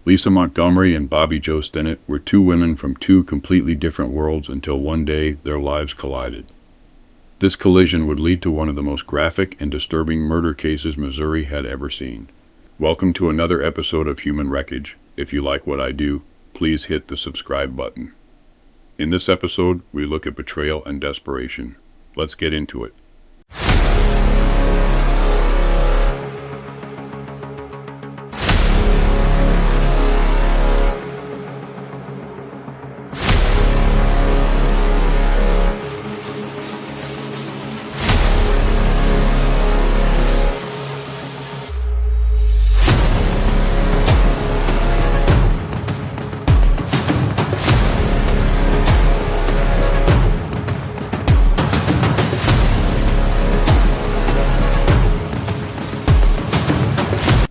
Lisa Montgomery and Bobbie Jo Stinnett were two women from two completely different worlds until one day their lives collided. This collision would lead to one of the most graphic and disturbing murder cases Missouri had ever seen. Welcome to another episode of Human Wreckage. If you like what I do, please hit the subscribe button. In this episode, we look at betrayal and desperation. Let's get into it.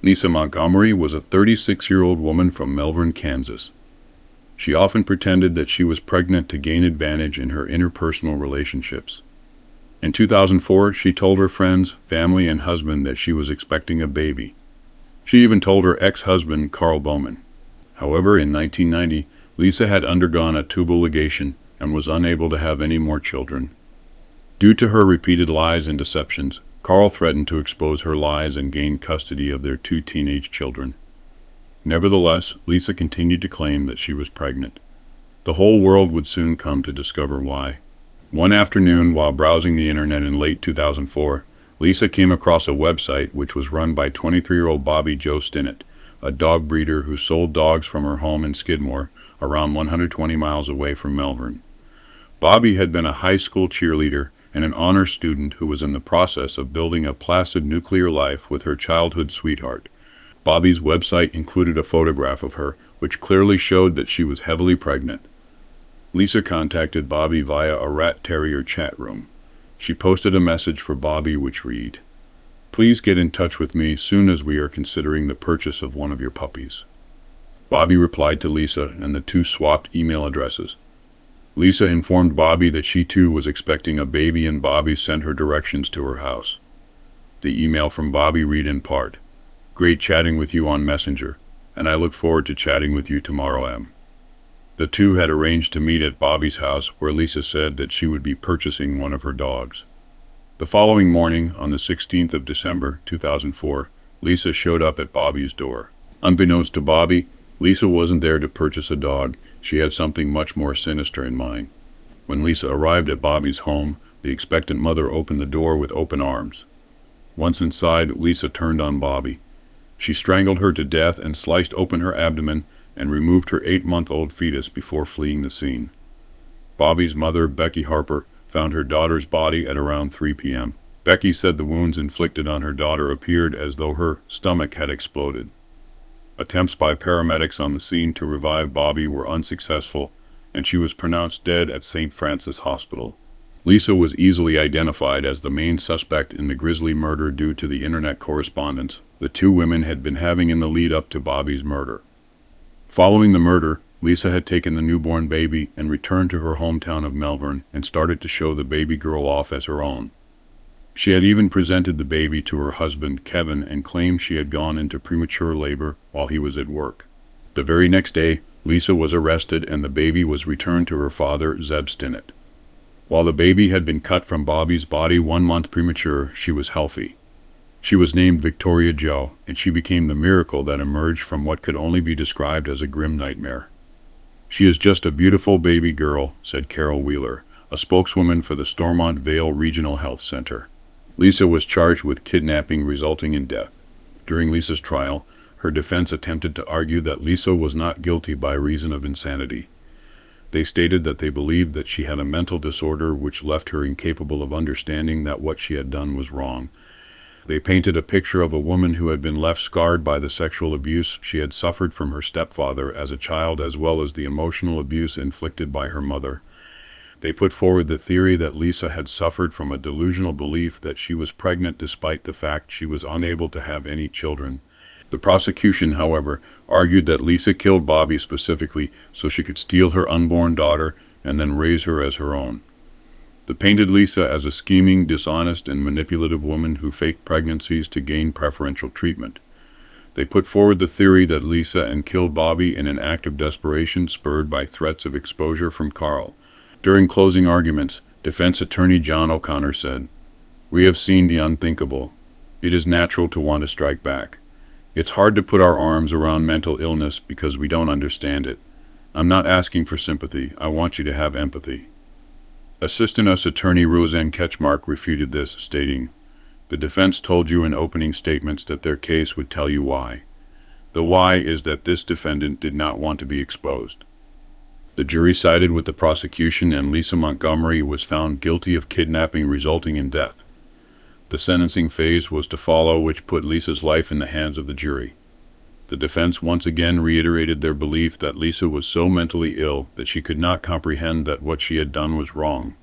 Lisa Montgomery was a 36-year-old woman from Melbourne, Kansas. She often pretended that she was pregnant to gain advantage in her interpersonal relationships. In 2004, she told her friends, family, and husband that she was expecting a baby. She even told her ex-husband, Carl Bowman. However, in 1990, Lisa had undergone a tubal ligation and was unable to have any more children. Due to her repeated lies and deceptions, Carl threatened to expose her lies and gain custody of their two teenage children. Nevertheless, Lisa continued to claim that she was pregnant. The whole world would soon come to discover why. One afternoon, while browsing the internet in late 2004, Lisa came across a website which was run by 23-year-old Bobbie Jo Stinnett, a dog breeder who sold dogs from her home in Skidmore, around 120 miles away from Melbourne. Bobbie had been a high school cheerleader and an honor student who was in the process of building a placid nuclear life with her childhood sweetheart. Bobbie's website included a photograph of her, which clearly showed that she was heavily pregnant. Lisa contacted Bobbie via a rat terrier chat room. She posted a message for Bobbie which read, "Please get in touch with me soon as we are considering the purchase of one of your puppies." Bobbie replied to Lisa, and the two swapped email addresses. Lisa informed Bobbie that she too was expecting a baby, and Bobbie sent her directions to her house. The email from Bobbie read in part, "Great chatting with you on Messenger, and I look forward to chatting with you tomorrow, M." The two had arranged to meet at Bobbie's house, where Lisa said that she would be purchasing one of her dogs. The following morning, on the 16th of December, 2004, Lisa showed up at Bobbie's door. Unbeknownst to Bobbie, Lisa wasn't there to purchase a dog. She had something much more sinister in mind. When Lisa arrived at Bobbie's home, the expectant mother opened the door with open arms. Once inside, Lisa turned on Bobbie. She strangled her to death and sliced open her abdomen and removed her 8-month-old fetus before fleeing the scene. Bobbie's mother, Becky Harper, found her daughter's body at around 3 p.m. Becky said the wounds inflicted on her daughter appeared as though her stomach had exploded. Attempts by paramedics on the scene to revive Bobbie were unsuccessful, and she was pronounced dead at St. Francis Hospital. Lisa was easily identified as the main suspect in the grisly murder due to the internet correspondence the two women had been having in the lead up to Bobbie's murder. Following the murder, Lisa had taken the newborn baby and returned to her hometown of Melbourne and started to show the baby girl off as her own. She had even presented the baby to her husband, Kevin, and claimed she had gone into premature labor while he was at work. The very next day, Lisa was arrested and the baby was returned to her father, Zeb Stinnett. While the baby had been cut from Bobbie's body 1 month premature, she was healthy. She was named Victoria Jo, and she became the miracle that emerged from what could only be described as a grim nightmare. "She is just a beautiful baby girl," said Carol Wheeler, a spokeswoman for the Stormont Vale Regional Health Center. Lisa was charged with kidnapping resulting in death. During Lisa's trial, her defense attempted to argue that Lisa was not guilty by reason of insanity. They stated that they believed that she had a mental disorder which left her incapable of understanding that what she had done was wrong. They painted a picture of a woman who had been left scarred by the sexual abuse she had suffered from her stepfather as a child, as well as the emotional abuse inflicted by her mother. They put forward the theory that Lisa had suffered from a delusional belief that she was pregnant despite the fact she was unable to have any children. The prosecution, however, argued that Lisa killed Bobbie specifically so she could steal her unborn daughter and then raise her as her own. They painted Lisa as a scheming, dishonest, and manipulative woman who faked pregnancies to gain preferential treatment. They put forward the theory that Lisa and killed Bobbie in an act of desperation spurred by threats of exposure from Carl. During closing arguments, defense attorney John O'Connor said, "We have seen the unthinkable. It is natural to want to strike back. It's hard to put our arms around mental illness because we don't understand it. I'm not asking for sympathy. I want you to have empathy." Assistant U.S. Attorney Roseanne Ketchmark refuted this, stating, "The defense told you in opening statements that their case would tell you why. The why is that this defendant did not want to be exposed." The jury sided with the prosecution, and Lisa Montgomery was found guilty of kidnapping resulting in death. The sentencing phase was to follow, which put Lisa's life in the hands of the jury. The defense once again reiterated their belief that Lisa was so mentally ill that she could not comprehend that what she had done was wrong.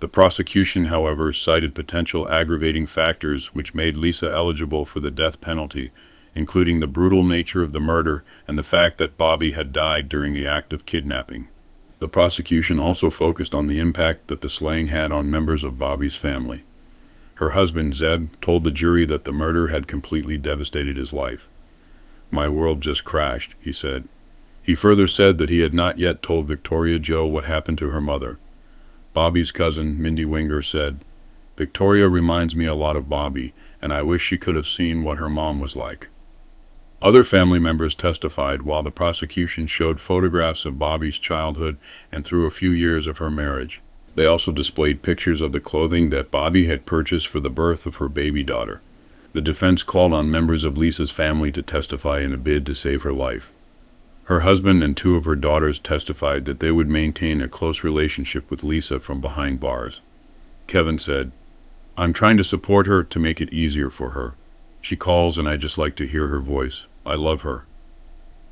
The prosecution, however, cited potential aggravating factors which made Lisa eligible for the death penalty, including the brutal nature of the murder and the fact that Bobbie had died during the act of kidnapping. The prosecution also focused on the impact that the slaying had on members of Bobbie's family. Her husband, Zeb, told the jury that the murder had completely devastated his life. "My world just crashed," he said. He further said that he had not yet told Victoria Jo what happened to her mother. Bobbie's cousin, Mindy Winger, said, "Victoria reminds me a lot of Bobbie, and I wish she could have seen what her mom was like." Other family members testified while the prosecution showed photographs of Bobbie's childhood and through a few years of her marriage. They also displayed pictures of the clothing that Bobbie had purchased for the birth of her baby daughter. The defense called on members of Lisa's family to testify in a bid to save her life. Her husband and two of her daughters testified that they would maintain a close relationship with Lisa from behind bars. Kevin said, "I'm trying to support her to make it easier for her. She calls and I just like to hear her voice. I love her."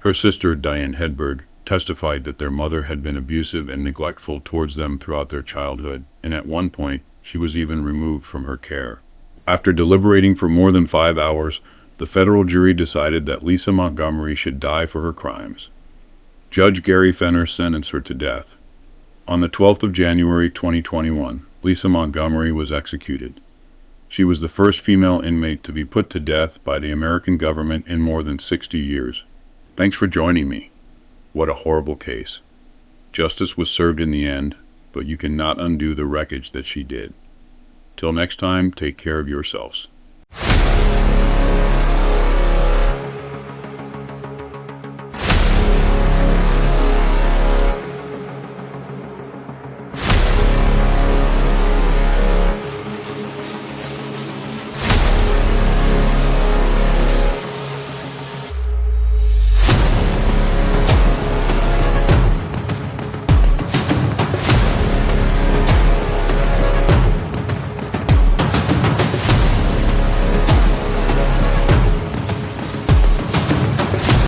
Her sister, Diane Hedberg, testified that their mother had been abusive and neglectful towards them throughout their childhood, and at one point, she was even removed from her care. After deliberating for more than 5 hours, the federal jury decided that Lisa Montgomery should die for her crimes. Judge Gary Fenner sentenced her to death. On the 12th of January 2021, Lisa Montgomery was executed. She was the first female inmate to be put to death by the American government in more than 60 years. Thanks for joining me. What a horrible case. Justice was served in the end, but you cannot undo the wreckage that she did. Till next time, take care of yourselves.